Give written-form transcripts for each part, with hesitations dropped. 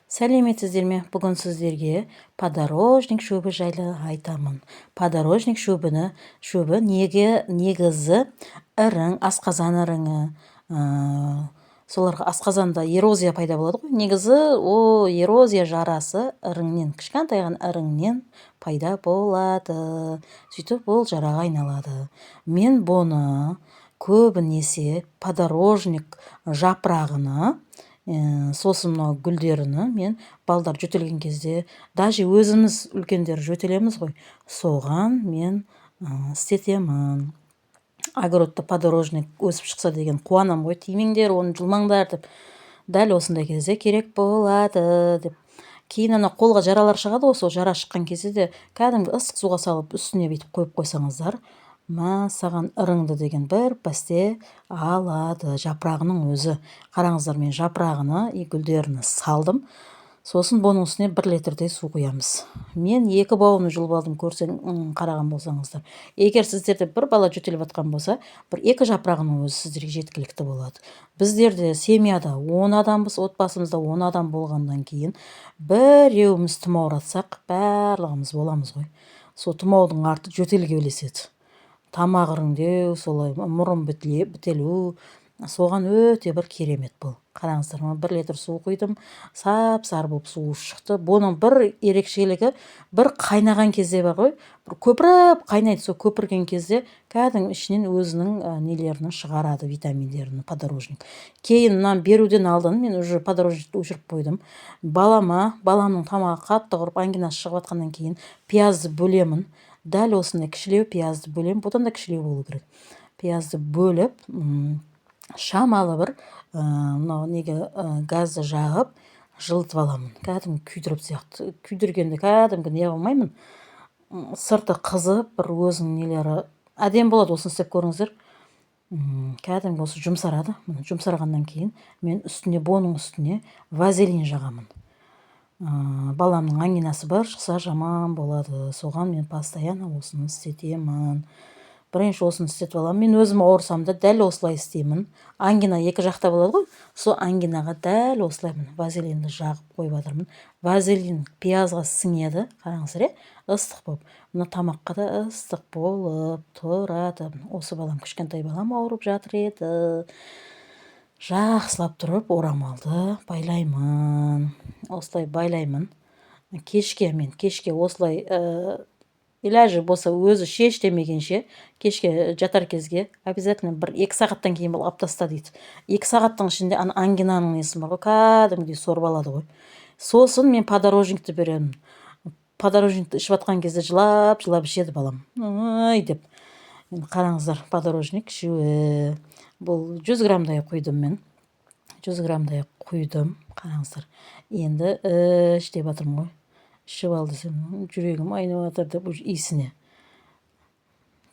Сәлеметсіздер ме? Бүгін сіздерге подорожник шөбі жайлы айтамын. Подорожник шөбі негізі ірің, асқазан іріңі, соларға асқазанда эрозия пайда болады ғой. Негізі о эрозия жарасы іріңнен, кішкентай іріңнен пайда болады. Сөйтіп ол жараға айналады. Мен бұны көбінесе подорожник жапырағына, сосын мынау гүлдеріні мен балдар жөтелген кезде, даже өзіміз үлкендер жөтелеміз ғой, соған мен істетемін. Огородта подорожник өсіп шықса деген қуанам ғой, тимеңдер, оны жылмаңдар деп. Дәл осындай кезде керек болады деп. Кейін ана қолға жаралар шығады, сол жара шыққан кезде де кәдімгі ыстық суға салып үстіне бүйтіп қойып қойсаңыздар, саған ырыңды деген бір пәсте алады. Жапырағының өзі. Қараңыздар, мен жапырағына гүлдерін салдым. Сосын бұның үстіне 1 литрдей су құямыз. Мен 2 бауын жұлып алдым, қараған болсаңыздар. Егер сіздерде бір бала жөтеліп жатқан болса, бір 2 жапырағының өзі сіздерге жеткілікті болады. Біздерде семьяда 10 адамбыз, отбасымызда 10 адам болғаннан кейін, біреуіміз тұмауратсақ, барлығымыз боламыз ғой. Сол тұмаудың арты жөтелге ілеседі. Тамақ іріңдеу, солай мұрын бітелу, соған өте бір керемет бұл. Қараңыздар, 1 литр су құйдым, сап-сары болып суы шықты. Бұның бір ерекшелігі, бір қайнаған кезде бар ғой, бір көпіріп қайнайды. Сол көпірген кезде кәдімгі ішінен өзінің нелерін шығарады, витаминдерін, подорожник. Кейін беруден алдын мен уже подорожникті өшіріп қойдым. Баламның тамағы қатты құрып, ангинасы шығып жатқаннан кейін пиязды бөлемін. Дәл осындай кішілеу пиязды бөлем, бұдан да кішілеу болу керек. Пиязды бөліп, шамалы бір газды жағып, жылытып аламын. Кәдімгі күйдіріп сияқты. Күйдіргенде кәдімгі не қылмаймын. Сырты қызып, бір өзінің нелері әдем болады, осын істеп көріңіздер. Кәдімгі осы жұмсарады. Жұмсарғаннан кейін мен бұның үстіне вазелин жағамын. Баламның ангинасы бар шықса жаман болады. Соған мен постоянно осыны істетемін. Бірінші осыны істетіп аламын. Мен өзім ауырсам да дәл осылай істеймін. Ангина 2 жақта болады ғой. Сол ангинаға дәл осылаймын. Вазелинді жағып қойып жатырмын. Вазелин пиязға сіңеді. Қараңыздар, ыстық болып. Мына тамаққа да ыстық болып тұрады. Осы балам, кішкентай балам ауырып жатыр еді. Жақсылап тұрып орамалды байлаймын. Осылай байлаймын. Кешке осылай илажы болса өзі шеш демегенше, кешке жатар кезге обязательно 1-2 сағаттан кейін бұл аптаста дейді. 2 сағаттың ішінде ангинаның несі бар ғой, кәдімгідей сорып алады ғой. Сосын мен подорожникті беремін. Подорожникті ішіп жатқан кезде жылап ішеді балам. Ай деп. Қараңыздар, подорожник ішуі. Бұл 100 грамдай құйдым мен. 100 грамдай құйдым. Қараңыздар. Енді деп жатырмын ғой. Ішіп алды сен, жүрегім айнап жатыр деп иісіне.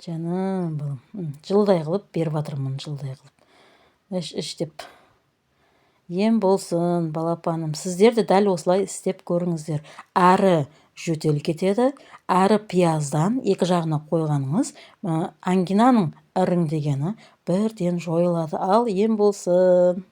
Жаным балам. Жылдай қылып беріп жатырмын, жылдай қылып. Іш деп. Ем болсын, балапаным. Сіздер де дәл осылай істеп көріңіздер. Әрі жөтел кетеді, әрі пияздан 2 жағына қойғаныңыз ангинаның ірің дегені бірден жойылады. Ал ем болсын.